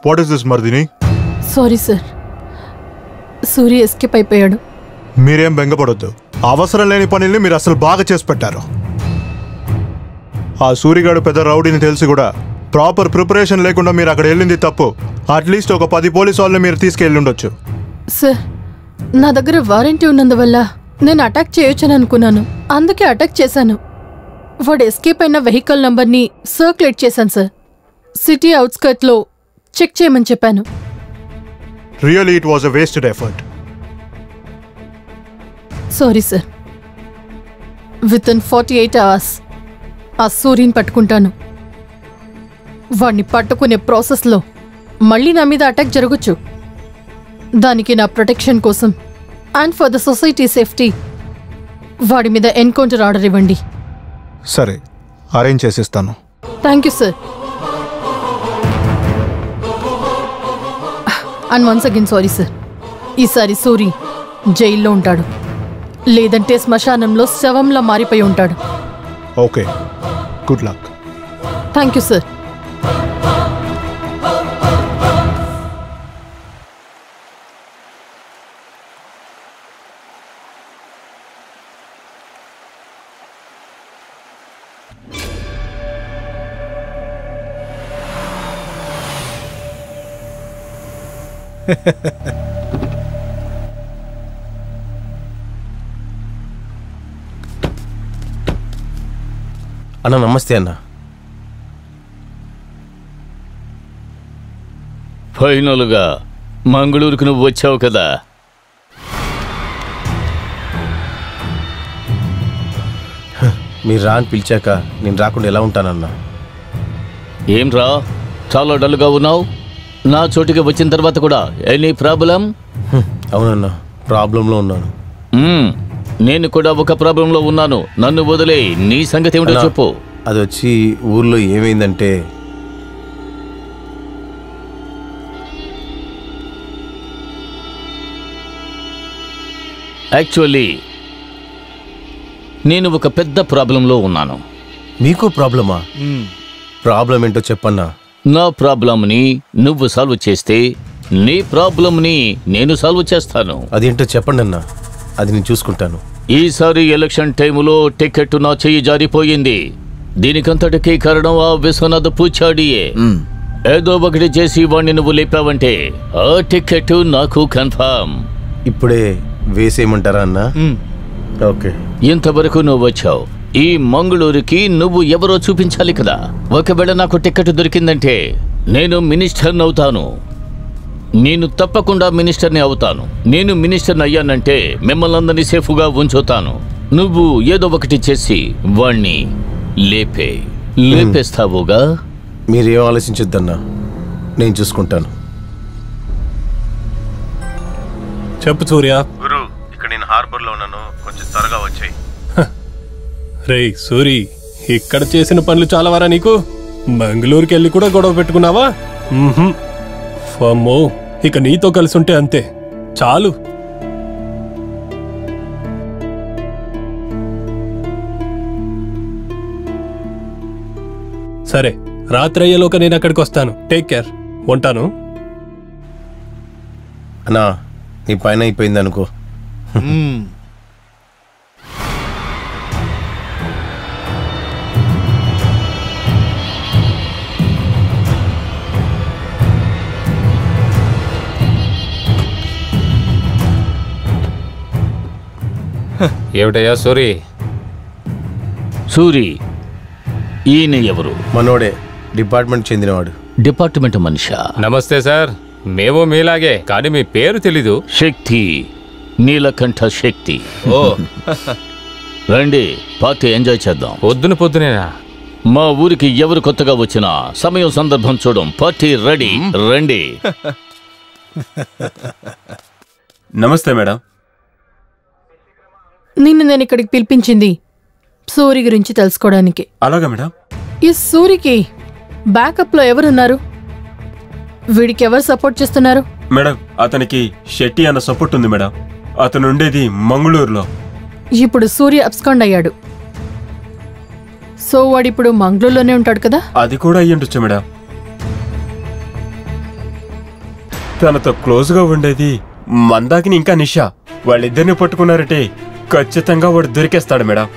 What is this మర్దిని? Sorry sir, Surya escape అయిపోయాడు. మీరేం బెంగపడొద్దు. అవసరం లేని పనుల్ని మీరు అసలు బాగా చేసి పెట్టారు. ఆ సూర్యగాడు పెద్ద రౌడీని తెలిసి కూడా ప్రాపర్ ప్రిపరేషన్ లేకుండా మీరు అక్కడ వెళ్ళింది తప్పు. అట్లీస్ట్ ఒక 10 పోలీసు వాళ్ళని మీరు తీసుకెళ్ళి ఉండొచ్చు. సార్, నా దగ్గర వారంటీ ఉన్నందువల్ల నేను అటాక్ చేయొచ్చని అనుకున్నాను, అందుకే అటాక్ చేశాను. వాడు ఎస్కేప్ అయిన వెహికల్ నంబర్ని సర్క్యులేట్ చేశాను సార్. సిటీ అవుట్స్కర్ట్లో చెక్ చేయమని చెప్పాను. Really it was a wasted effort. Sorry sir. Within 48 hours ఆ సూర్యని పట్టుకుంటాను. వాడిని పట్టుకునే ప్రాసెస్లో మళ్ళీ నా మీద అటాక్ జరగచ్చు. దానికి నా ప్రొటెక్షన్ కోసం and for the society safety వాడి మీద ఎన్కౌంటర్ ఆర్డర్ ఇవ్వండి. సరే, అరేంజ్ చేసిస్తాను. Thank you sir. And once again sorry sir. ఈసారి సూరి జైల్లో ఉంటాడు, లేదంటే శ్మశానంలో శవంలా మారిపోయి ఉంటాడు. Okay, good luck. Thank you sir. అన్న నమస్తే అన్న. ఫైనల్గా మంగళూరుకు నువ్వు వచ్చావు కదా. మీరు రా అని పిలిచాక నేను రాకుండా ఎలా ఉంటానన్నా? ఏం రా, చాలా డల్గా ఉన్నావు. నా చోటికి వచ్చిన తర్వాత కూడా ఎనీ ప్రాబ్లం? అవునన్నా, ప్రాబ్లంలో ఉన్నాను. నేను కూడా ఒక ప్రాబ్లంలో ఉన్నాను. నన్ను వదిలే, నీ సంగతి ఏమిటో చెప్పు. అది వచ్చి ఊర్లో ఏమైందంటే, యాక్చువల్లీ నేను ఒక పెద్ద ప్రాబ్లంలో ఉన్నాను. మీకు ప్రాబ్లమా? ప్రాబ్లం ఏంటో చెప్పన్నా. నా ప్రాబ్లంని నువ్వు సాల్వ్ చేస్తే నీ ప్రాబ్లంని నేను సాల్వ్ చేస్తాను. అదేంటో చెప్పండి అన్నా, అది నేను చూసుకుంటాను. ఈసారి ఎలక్షన్ టైములో టికెట్ నా చెయ్యి జారిపోయింది. దీనికంతటికీ కారణం ఆ విశ్వనాథ్ పూచాడియే. ఏదో ఒకటి చేసి వాణ్ణి నువ్వు లేపావంటే ఆ టికెట్ నాకు కన్ఫర్మ్. ఇప్పుడే వేసేయమంటారా అన్నా? ఓకే. ఇంతవరకు నువ్వు వచ్చావు. ఈ మంగళూరుకి నువ్వు ఎవరో చూపించాలి కదా. ఒకవేళ నాకు టికెట్ దొరికిందంటే నేను మినిస్టర్ని అవుతాను. నేను తప్పకుండా మినిస్టర్ని అవుతాను. నేను మినిస్టర్ని అయ్యానంటే మిమ్మల్ని అందరినీ సేఫ్గా ఉంచుతాను. నువ్వు ఏదో ఒకటి చేసి వాణ్ణి లేపేస్తావుగా. మీరేం ఆలోచించొద్దన్నా, నేను చూసుకుంటాను. చెప్పు సూర్య. గురు, ఇక్కడ నేను హార్బర్లో ఉన్నాను, కొంచెం త్వరగా వచ్చాయి. రేయ్ సూరి, ఇక్కడ చేసిన పనులు చాలా వరా నీకు? మంగళూరుకి వెళ్ళి కూడా గొడవ పెట్టుకున్నావా? ఫమ్మో, ఇక నీతో కలిసి ఉంటే అంతే చాలు. సరే, రాత్రి అయ్యేలోక నేను అక్కడికి వస్తాను. Take care. ఉంటాను. అన్నా, నీ పైన అయిపోయింది అనుకో. ఏమిటయ్యా సూరి? సూరి, ఈయన ఎవరు? మనోడే, డిపార్ట్మెంట్ చెందినవాడు. డిపార్ట్మెంట్ మనిషా? నమస్తే సార్, మేము మీలాగే, కానీ మీ పేరు తెలీదు. శక్తి, నీలకంఠ శక్తి. ఓ రండి, పార్టీ ఎంజాయ్ చేద్దాం. పొద్దునేనా? మా ఊరికి ఎవరు కొత్తగా వచ్చినా సమయం సందర్భం చూడం. పార్టీ రెడీ, రండి. నమస్తే మేడం. నిన్ను నేను ఇక్కడికి పిలిపించింది సూరి గురించి తెలుసుకోవడానికి. అలాగా మేడం. ఈ సూరికి బ్యాకప్లో ఎవరున్నారు? వీడికి ఎవరు సపోర్ట్ చేస్తున్నారు? మేడం, అతనికి శెట్టి అన్న సపోర్ట్ ఉంది మేడం. అతను ఉండేది మంగళూరులో. ఇప్పుడు సూర్య అబ్స్కాండ్ అయ్యాడు. సో వాడు ఇప్పుడు మంగళూరులోనే ఉంటాడు కదా? అది కూడా అయ్యుండొచ్చు మేడం. తనతో క్లోజ్గా ఉండేది మందాకిని ఇంకా నిషా. వాళ్ళిద్దరిని పట్టుకున్నారంటే ఖచ్చితంగా వాడు దొరికేస్తాడు మేడం.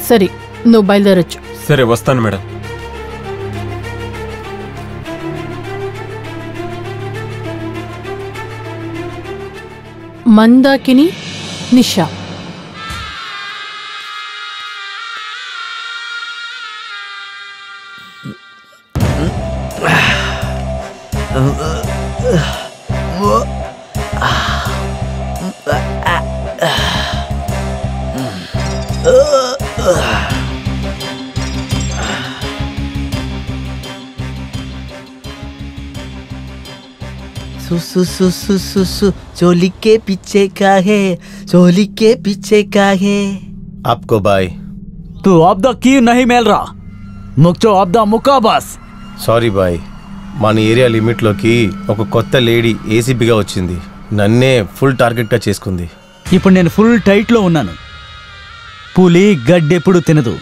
సరే, నువ్వు బయలుదేరొచ్చు. సరే, వస్తాను మేడం. మందాకిని, నిషా. चोली के पीछे का है, चोली के पीछे का है. आपको बाय. तू अब द की नहीं मिल रहा, मुक्चो अब द मुका बस. సారీ బాయ్, మన ఏరియా లిమిట్లోకి ఒక కొత్త లేడీ ఏసీబీగా వచ్చింది. నన్నే ఫుల్ టార్గెట్గా చేసుకుంది. ఇప్పుడు నేను ఫుల్ టైట్లో ఉన్నాను. పులి గడ్డెప్పుడు తినదు,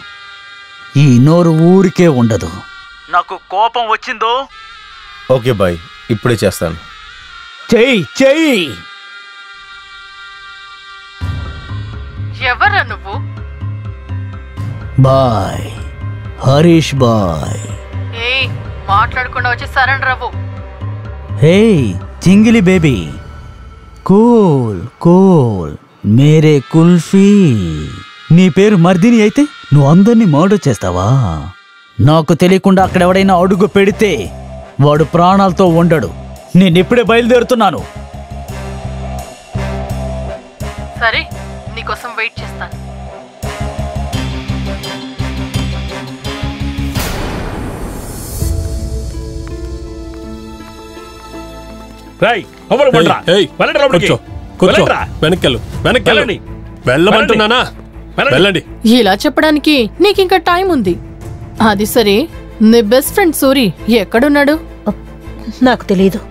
ఈ నోరు ఊరికే ఉండదు. నాకు కోపం వచ్చిందో ఓకే బాయ్, ఇప్పుడే చేస్తాను. చెయ్యి చెయ్యి. ఎవరా నువ్వు? బాయ్, హరీష్ బాయ్. ఏయ్, మాట్లాడకుండా వచ్చి సరెండర్ అవ్వు. హే చింగిలి బేబీ, కూల్ కూల్ మేరే కుల్ఫీ. నీ పేరు మర్దిని అయితే నువ్వు అందరినీ మర్డర్ చేస్తావా? నాకు తెలియకుండా అక్కడెవడైనా అడుగు పెడితే వాడు ప్రాణాలతో ఉండడు. నేనిప్పుడే బయలుదేరుతున్నాను. సరే, నీకోసం వెయిట్ చేస్తాను. వెనక్కెళ్ళు, వెనక్కి వెళ్ళమంటున్నానా? వెళ్ళండి. ఇలా చెప్పడానికి నీకింకా టైం ఉంది. అది సరే, నీ బెస్ట్ ఫ్రెండ్ సూరి ఎక్కడున్నాడు? నాకు తెలియదు.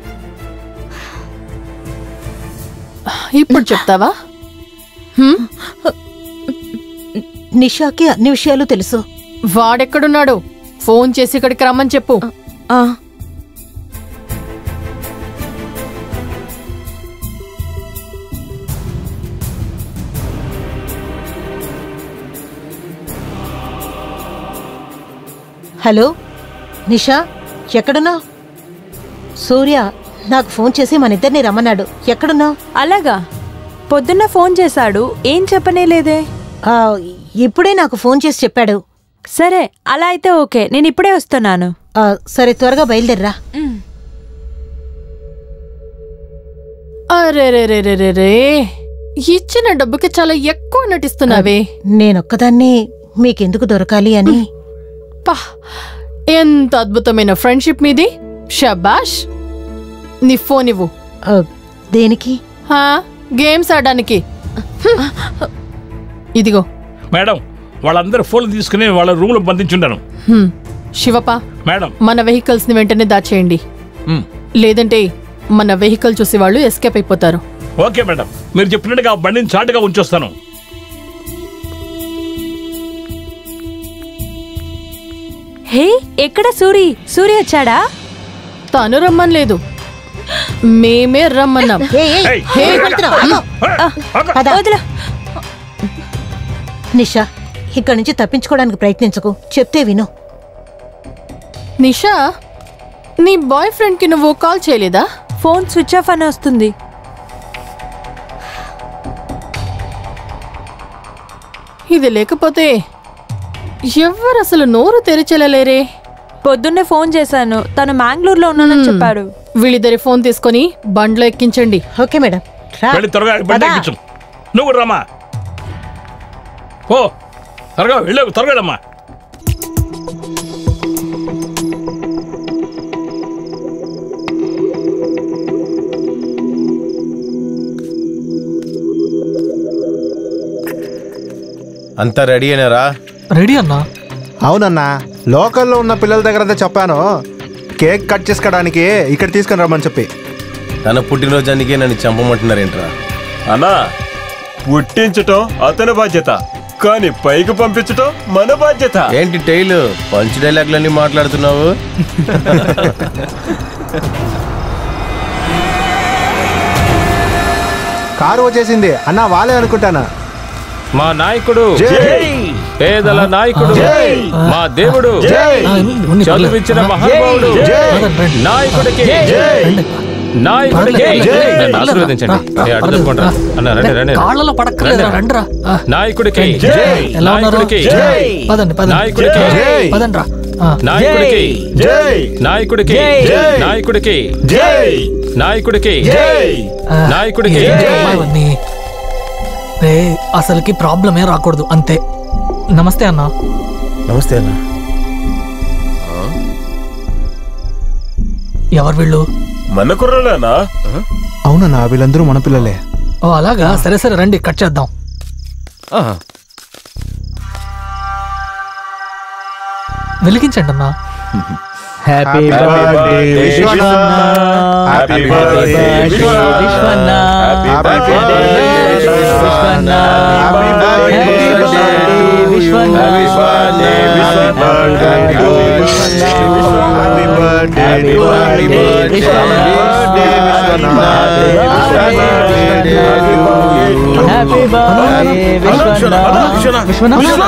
ఇప్పుడు చెప్తావా? నిషాకి అన్ని విషయాలు తెలుసు. వాడెక్కడున్నాడు? ఫోన్ చేసి ఇక్కడికి రమ్మని చెప్పు. హలో నిషా, ఎక్కడున్నావు? సూర్య నాకు ఫోన్ చేసి మన ఇద్దరిని రమ్మన్నాడు. ఎక్కడున్నావు? అలాగా, పొద్దున్న ఫోన్ చేశాడు, ఏం చెప్పనే లేదే. ఇప్పుడే నాకు ఫోన్ చేసి చెప్పాడు. సరే, అలా అయితే ఓకే, నేను ఇప్పుడే వస్తున్నాను. సరే, త్వరగా బయలుదేరరా. అరే, ఇచ్చిన డబ్బుకి చాలా ఎక్కువ నటిస్తున్నావే. నేనొక్కదాన్ని మీకెందుకు దొరకాలి అని. పా, ఎంత అద్భుతమైన ఫ్రెండ్షిప్ మీది. షబాష్. నీ ఫోన్ ఇవ్వు. దేనికి? గేమ్స్ ఆడడానికి. ఇదిగో మేడం, వాళ్ళందరూ ఫోన్లు తీసుకుని వాళ్ళ రూమ్ లో బంధించుంటాను. శివప మేడం, మన వెహికల్స్ ని వెంటనే దాచేయండి. లేదంటే మన వెహికల్ చూసి వాళ్ళు ఎస్కేప్ అయిపోతారు. ఓకే మేడం, మీరు చెప్పినట్టుగా బండిని చాటుగా ఉంచొస్తాను. హే, ఎక్కడ సూరి? సూరి వచ్చాడా? తను రమ్మనలేదు, మేమే రమ్మన్నాం. నిషా, ఇక్కడి నుంచి తప్పించుకోవడానికి ప్రయత్నించకు, చెప్తే విను. నిషా, నీ బాయ్ ఫ్రెండ్ కి నువ్వు కాల్ చేయలేదా? ఫోన్ స్విచ్ ఆఫ్ అని వస్తుంది. ఇది లేకపోతే ఎవరు అసలు నోరు తెరిచెలలేరే. పొద్దున్నే ఫోన్ చేశాను, తను మ్యాంగ్లూరులో ఉన్నానని చెప్పాడు. వీళ్ళిద్దరి ఫోన్ తీసుకొని బండ్లో ఎక్కించండి. Okay madam. త్వరగా బండి ఎక్కించు. నువ్వు రమ్మా. ఓ త్వరగా వెళ్ళావు, త్వరగా రమ్మా. అంతా రెడీ అయినారా? రెడీ అన్నా. అవునన్నా, లోకల్లో ఉన్న పిల్లల దగ్గర చెప్పాను కేక్ కట్ చేసుకోవడానికి ఇక్కడ తీసుకుని రమ్మని చెప్పి. తన పుట్టినరోజానికే నన్ను చంపమంటున్నారేంట్రా? అన్నా, పుట్టించటం అతని బాధ్యత, కానీ పైకి పంపించటం మన బాధ్యత. ఏంటి టైలు పంచ్ డైలాగ్లన్నీ మాట్లాడుతున్నావు? కారు వచ్చేసింది అన్న, వాళ్ళే అనుకుంటానా? మా నాయకుడు, పేదల నాయకుడు, మా దేవుడు, చదువిచ్చిన మహానుభావుడు, నాయకుడికి నాయకుడికి ఆశీర్వదించండి. అన్న రండి రండి. నాయకుడికి నాయకుడికి నాయకుడికి నాయకుడికి నాయకుడికి నాయకుడికి నాయకుడికి నాయకుడికి అసలుకి ప్రాబ్లం ఏం రాకూడదు అంతే. నమస్తే అన్న. నమస్తే అన్న. ఎవరు వీళ్ళు? మన కుర్రలేనా? అవునన్నా, వీళ్ళందరూ మన పిల్లలే. ఓ అలాగా, సరే సరే రండి కట్ చేద్దాం. వెలిగించండి అన్నా. హ్యాపీ బర్త్డే విశ్వన్న, హ్యాపీ బర్త్డే విశ్వన్న, హ్యాపీ బర్త్డే విశ్వన్న, హ్యాపీ బర్త్డే విశ్వన్న, హ్యాపీ బర్త్డే విశ్వన్న, హ్యాపీ బర్త్డే విశ్వన్న, హ్యాపీ బర్త్డే విశ్వన్న.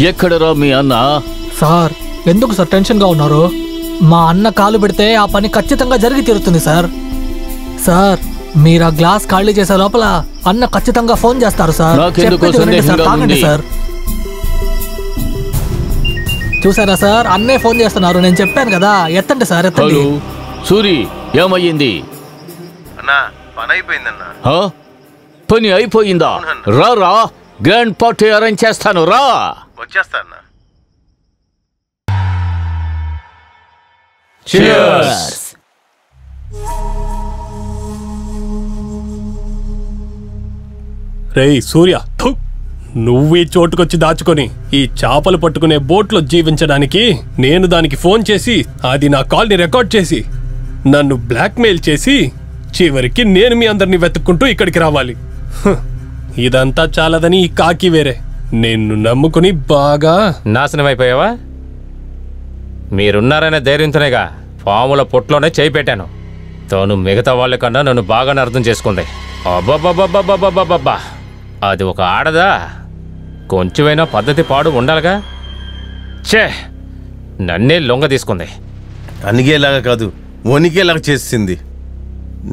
ఎక్కడరా మీ అన్న? సార్ ఎందుకు సార్ టెన్షన్ గా ఉన్నారు? మా అన్న కాలు పెడితే ఆ పని ఖచ్చితంగా జరిగి తీరుతుంది సార్. సార్ మీరు ఆ గ్లాస్ ఖాళీ చేసే లోపల అన్న ఖచ్చితంగా ఫోన్ చేస్తారు సార్. తాగండి సార్. చూసారా సార్, అన్నే ఫోన్ చేస్తున్నారు. నేను చెప్పాను కదా, ఎత్తండి సార్, ఎత్తండి. సూరి ఏమయ్యింది? పని అయిపోయిందన్నా. పని అయిపోయిందా? రా రా, గ్రాండ్ పార్టీ అరేంజ్ చేస్తాను, రా. వచ్చేస్తా అన్న. రేయ్ సూర్య, నువ్వు ఈ చోటుకొచ్చి దాచుకొని ఈ చేపలు పట్టుకునే బోట్లో జీవించడానికి నేను దానికి ఫోన్ చేసి అది నా కాల్ని రికార్డ్ చేసి నన్ను బ్లాక్మెయిల్ చేసి చివరికి నేను మీ అందరినీ వెతుక్కుంటూ ఇక్కడికి రావాలి. ఇదంతా చాలదని ఈ కాకి వేరే నిన్ను నమ్ముకుని బాగా నాశనం అయిపోయావా? మీరున్నారనే ధైర్యంతోనేగా పాముల పొట్లోనే చేయి పెట్టాను. తాను మిగతా వాళ్ళకన్నా నన్ను బాగానే అర్థం చేసుకుంది. అబ్బబ్బబ్బబ్బబ్బబ్బబ్బబ్బా, అది ఒక ఆడదా? కొంచెమైనా పద్ధతి పాడు ఉండాలిగా. ఛే, నన్నే లొంగ తీసుకుంది. అనిగేలాగా కాదు, వణికేలాగా చేసింది.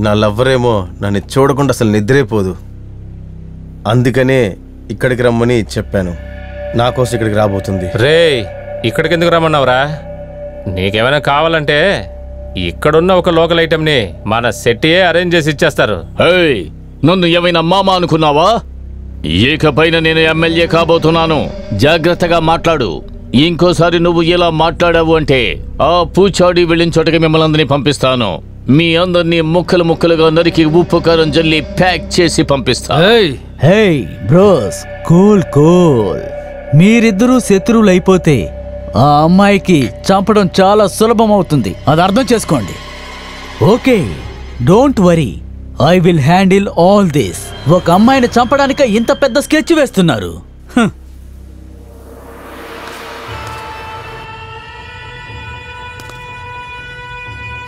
నా లవ్వరేమో నన్ను చూడకుండా అసలు నిద్రైపోదు. అందుకనే ఇక్కడికి రమ్మని చెప్పాను. నా కోసం ఇక్కడికి రాబోతుంది. రే, ఇక్కడికి ఎందుకు రమ్మన్నావురా? నీకేమైనా కావాలంటే ఇక్కడున్న ఒక లోకల్ ఐటెంని మన సెట్టియే అరేంజ్ చేసి ఇచ్చేస్తారు. నన్ను ఏమైనా మామ అనుకున్నావా? ఇకపైన నేను ఎమ్మెల్యే కాబోతున్నాను. జాగ్రత్తగా మాట్లాడు. ఇంకోసారి నువ్వు ఇలా మాట్లాడావు అంటే ఆ పూచాడి వెళ్ళిన చోటకి మిమ్మల్ని అందరినీ పంపిస్తాను. మీ అందరినీ ముక్కలు ముక్కలుగా నరికి ఉప్పు కారం జల్లి ప్యాక్ చేసి పంపిస్తా. హే బ్రోస్, కూల్ కూల్. మీరిద్దరూ శత్రువులు అయిపోతే ఆ అమ్మాయికి చంపడం చాలా సులభం అవుతుంది. అది అర్థం చేసుకోండి. Okay, don't worry, I will handle all this. ఒక అమ్మాయిని చంపడానికి ఇంత పెద్ద స్కెచ్ వేస్తున్నారు.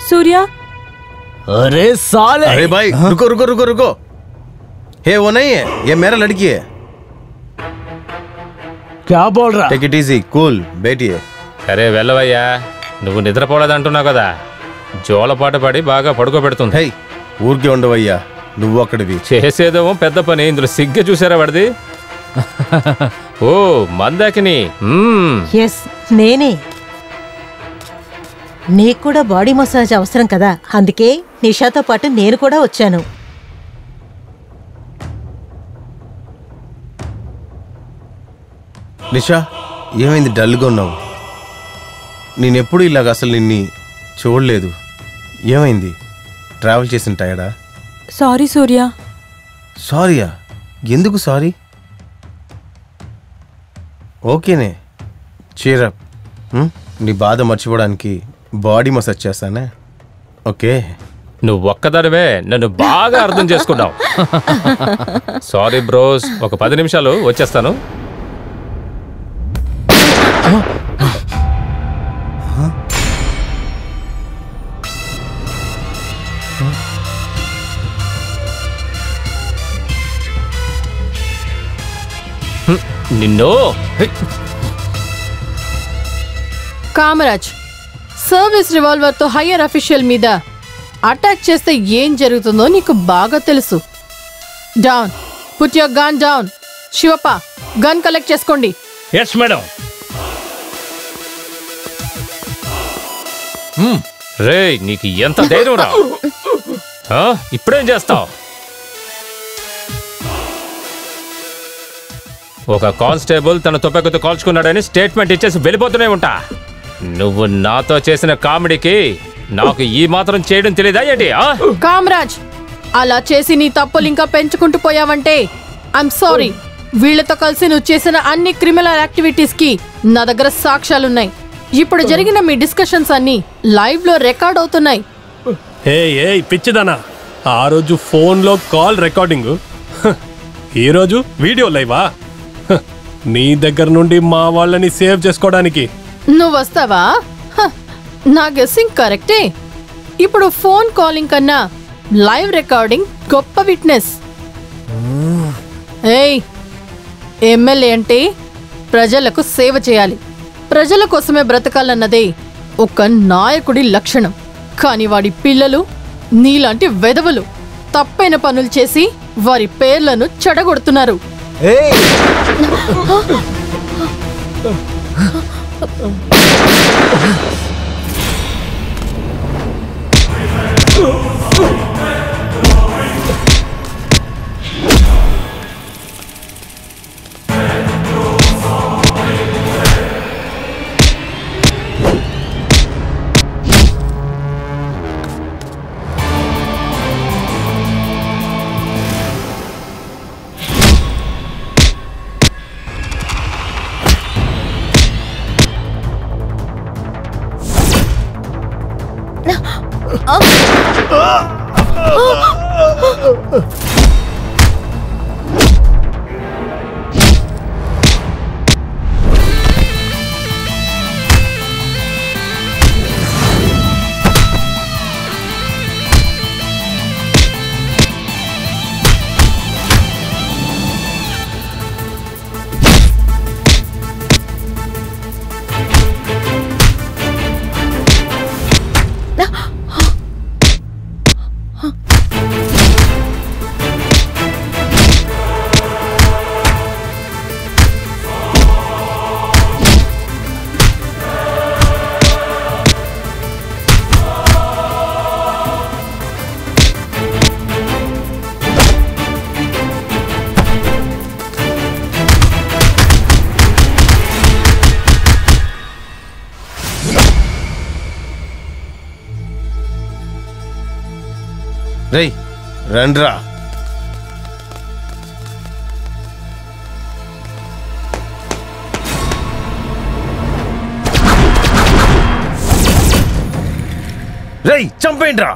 सूर्या, अरे साले, अरे भाई रुको रुको रुको रुको. हे वो नहीं है, ये मेरा लड़की है. क्या बोल रहा? टेक इट इजी, कूल, बैठिए. సరే వెళ్ళవయ్యా, నువ్వు నిద్రపోలేదంటున్నావు కదా, జోలపాట పడి బాగా పడుకోబెడుతుంది. హై, ఊరికే ఉండవయ్యా, నువ్వు అక్కడివి. చేసేదేమో పెద్ద పని, ఇందులో సిగ్గు చూసారా వాడిది? ఓ మందాకిని. ఎస్, నేనే. నీకు కూడా బాడీ మసాజ్ అవసరం కదా, అందుకే నిషాతో పాటు నేను కూడా వచ్చాను. నిషా, ఏమైంది డల్గా ఉన్నావు? నేనెప్పుడు ఇలాగ అసలు నిన్ని చూడలేదు. ఏమైంది? ట్రావెల్ చేసిన టైడా? సారీ సూర్య. సారీయా? ఎందుకు సారీ? ఓకేనే, చీరప్. నీ బాధ మర్చిపోవడానికి బాడీ మసాజ్ చేస్తానే. ఓకే, నువ్వు ఒక్కదానివే నన్ను బాగా అర్థం చేసుకున్నావు. సారీ బ్రోస్, ఒక 10 నిమిషాలు వచ్చేస్తాను. నిన్ను కామరాజ్, సర్వీస్ రివాల్వర్తో హయ్యర్ అఫీషియల్ మీద అటాక్ చేస్తే ఏం జరుగుతుందో నీకు బాగా తెలుసు. Down, put your gun down. Shivappa, gun collect చేసుకోండి. Yes madam. రే, నీకు ఎంత ధైర్యం రా? ఇప్పుడేం చేస్తావు? ఒక కానిస్టేబుల్ తన తుపాకీతో కాల్చుకున్నాడని స్టేట్మెంట్ ఇచ్చేసి వెళ్ళిపోతూనే ఉంటా. నువ్వు నాతో చేసిన కామెడీకి నాకు ఈ మాత్రం చేయడం తెలియదా ఏంటి? కామరాజ్, అలా చేసి నీ తప్పులు ఇంకా పెంచుకుంటూ పోయావంటే ఐఎమ్ సారీ. వీళ్లతో కలిసి నువ్వు చేసిన అన్ని క్రిమినల్ యాక్టివిటీస్ కి నా దగ్గర సాక్ష్యాలున్నాయి. ఇప్పుడు జరిగిన మీ డిస్కషన్స్ అన్ని లైవ్ లో రికార్డ్ అవుతున్నాయి. ఏ పిచ్చిదానా, ఆ రోజు ఫోన్లో కాల్ రికార్డింగ్, ఈ రోజు వీడియో లైవా? నీ దగ్గర నుండి మా వాళ్ళని సేవ్ చేసుకోవడానికి నువ్వు వస్తావా? నా గెస్సింగ్ కరెక్టే. ఇప్పుడు ఫోన్ కాలింగ్ కన్నా లైవ్ రికార్డింగ్ గొప్ప విట్నెస్. ఏయ్, ఎమ్మెల్యే అంటే ప్రజలకు సేవ చేయాలి, ప్రజల కోసమే బ్రతకాలన్నదే ఒక నాయకుడి లక్షణం. కానీ వాడి పిల్లలు నీలాంటి వెధవలు తప్పైన పనులు చేసి వారి పేర్లను చెడగొడుతున్నారు. రేయ్, రండ్రా. రేయ్, చంపేయండిరా.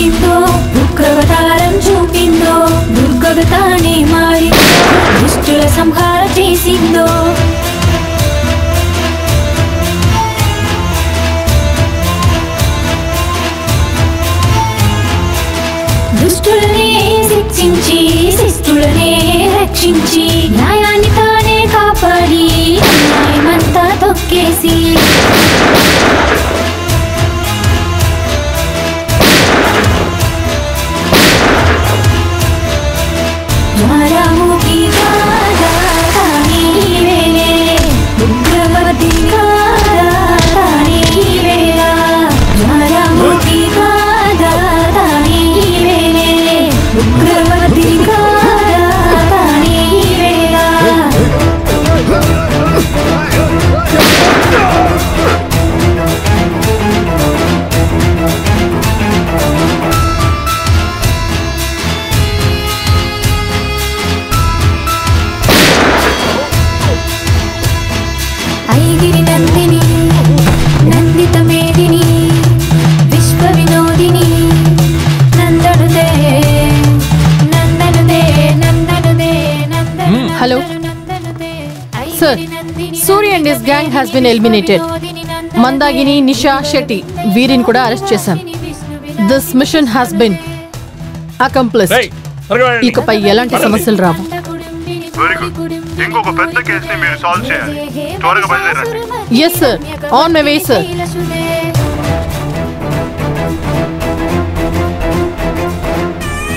వచ్చిందో ఉగ్రవతారం చూపిందో దుర్గగతానే మారి దుష్టుల సంహార చేసిందో దుష్టులనే శిక్షించి శిష్టులనే రక్షించి న్యాయాన్ని తానే కాపాడి న్యాయమంతా తొక్కేసి జ్వాలాముఖి కాదా నీవేలే ఉగ్రవతి కాదా నీవేలా జ్వాలాముఖి కాదా నీవేలే ఉగ్రవతి కాదా నీవేలా ఐగిరి నందిని నందిత మేదిని విశ్వ వినోదిని నందనుదే నందనుదే నందనుదే hello sir, Surya and his gang has been eliminated. Mandagini, Nisha, Shetty వీరిని కూడా అరెస్ట్ చేశాం. This mission has been accomplished. ఇకపై ఎలాంటి సమస్యలు రావు. ఇంకొక పెద్ద కేసుని మీరు సాల్వ్ చేయాలి. త్వరగా బయలుదేరండి. Yes sir, on my way sir.